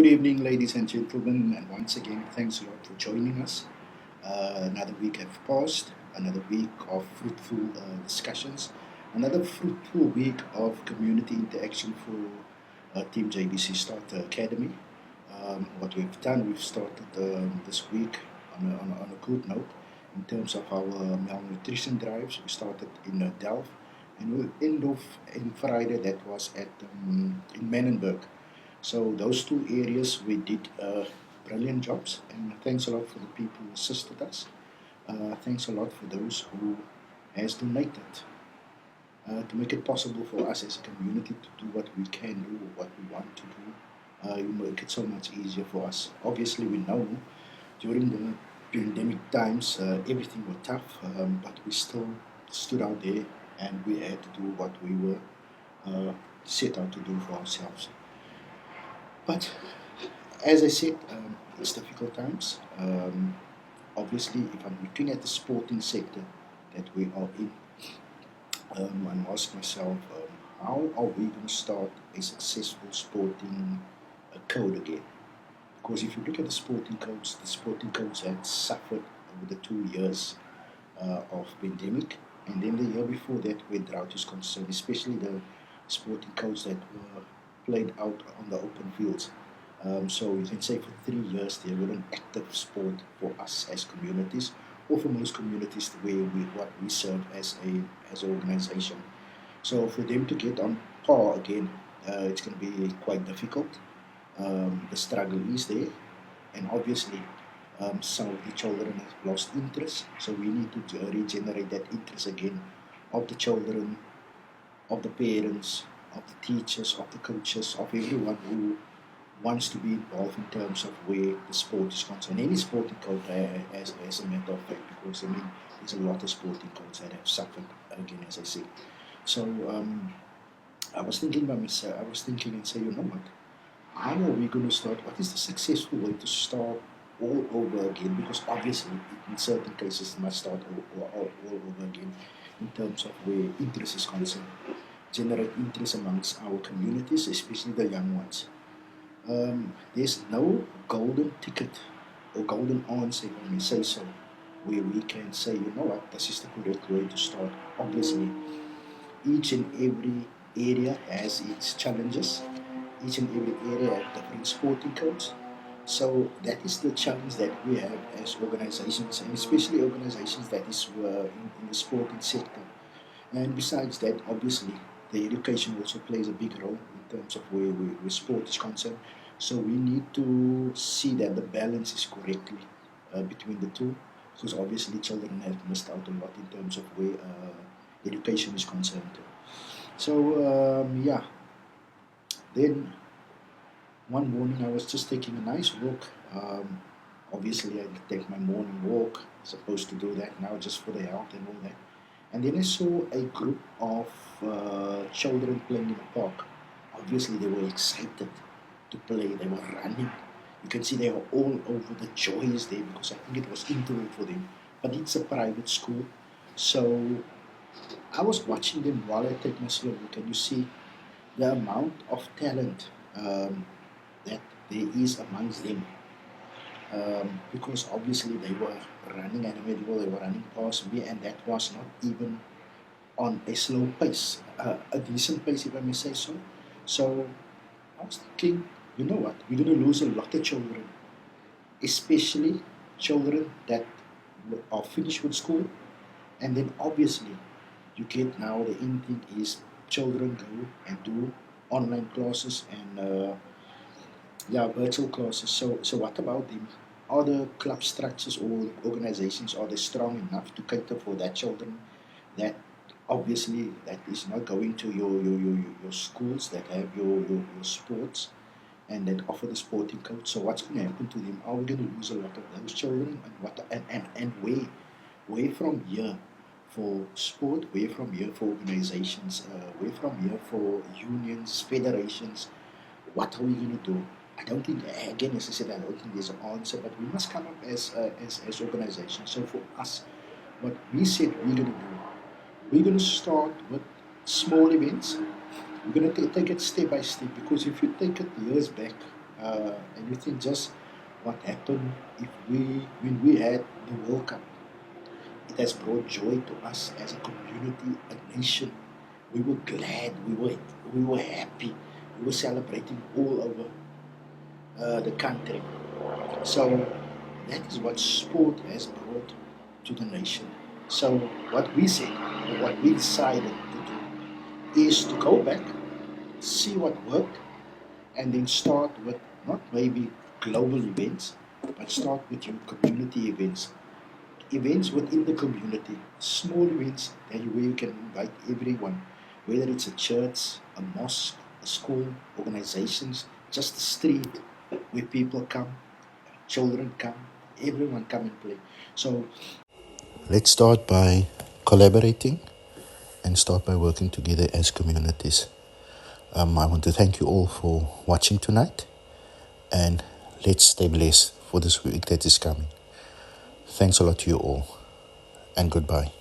Good evening, ladies and gentlemen, and once again, thanks a lot for joining us. Another week have passed, another week of fruitful discussions, another fruitful week of community interaction for Team JBC Starter Academy. What we've done, we've started this week on a good note in terms of our malnutrition drives. We started in Delft and we'll end off in Friday, that was at in Menenberg. So those two areas we did brilliant jobs, and thanks a lot for the people who assisted us. Thanks a lot for those who has donated to make it possible for us as a community to do what we can do or what we want to do. You make it so much easier for us. Obviously, we know during the pandemic times everything was tough, but we still stood out there and we had to do what we were set out to do for ourselves. But as I said, it's difficult times. Obviously, if I'm looking at the sporting sector that we are in, I'm asking myself, how are we going to start a successful sporting code again? Because if you look at the sporting codes had suffered over the 2 years of pandemic, and then the year before that, where drought is concerned, especially the sporting codes that were played out on the open fields. So you can say for 3 years they were an active sport for us as communities, or for most communities where we serve as an organization. So for them to get on par again, it's going to be quite difficult. The struggle is there, and obviously some of the children have lost interest. So we need to regenerate that interest again of the children, of the parents, of the teachers, of the coaches, of everyone who wants to be involved in terms of where the sport is concerned. Any sporting coach, as a matter of fact, because I mean, there's a lot of sporting coaches that have suffered again, as I say. So I was thinking by myself, I was thinking and say, you know what? How are we going to start? What is the successful way to start all over again? Because obviously, in certain cases, it must start all over again in terms of where interest is concerned. Generate interest amongst our communities, especially the young ones. There's no golden ticket or golden answer, if I may say so, where we can say, you know what, this is the correct way to start. Obviously, each and every area has its challenges. Each and every area has different sporting codes. So that is the challenge that we have as organizations, and especially organizations that is in the sporting sector. And besides that, obviously, the education also plays a big role in terms of where sport is concerned. So we need to see that the balance is correctly between the two, because obviously children have missed out a lot in terms of where education is concerned. So yeah, then one morning I was just taking a nice walk. Obviously, I take my morning walk. Supposed to do that now just for the health and all that. And then I saw a group of children playing in a park. Obviously, they were excited to play. They were running. You can see they were all over the joys there because I think it was interval for them. But it's a private school. So I was watching them while I take my slow walk, and you see the amount of talent that there is amongst them. Because obviously they were running at a middle, they were running past me, and that was not even on a slow pace, a decent pace, if I may say so. So I was thinking, you know what, we're going to lose a lot of children, especially children that are finished with school, and then obviously you get now the in thing is children go and do online classes and yeah, virtual classes. So what about them? Are the club structures or organizations are they strong enough to cater for that children that obviously that is not going to your schools that have your sports and that offer the sporting coach. So what's going to happen to them? Are we going to lose a lot of those children? And what and where from here for sport? Where from here for organizations? Where from here for unions, federations? What are we going to do? I don't think, again, as I said, I don't think there's an answer, but we must come up as organizations. So for us, what we said we're going to do, we're going to start with small events. We're going to take it step by step because if you take it years back, And you think just what happened if when we had the World Cup, it has brought joy to us as a community, a nation. We were glad, we were happy, we were celebrating all over the country. So that is what sport has brought to the nation. So what we said, or what we decided to do, is to go back, see what worked, and then start with not maybe global events, but start with your community events. Events within the community, small events where you can invite everyone, whether it's a church, a mosque, a school, organizations, just a street where people come, children come, everyone come and play. So let's start by collaborating and start by working together as communities. I want to thank you all for watching tonight, and let's stay blessed for this week that is coming. Thanks a lot to you all, and goodbye.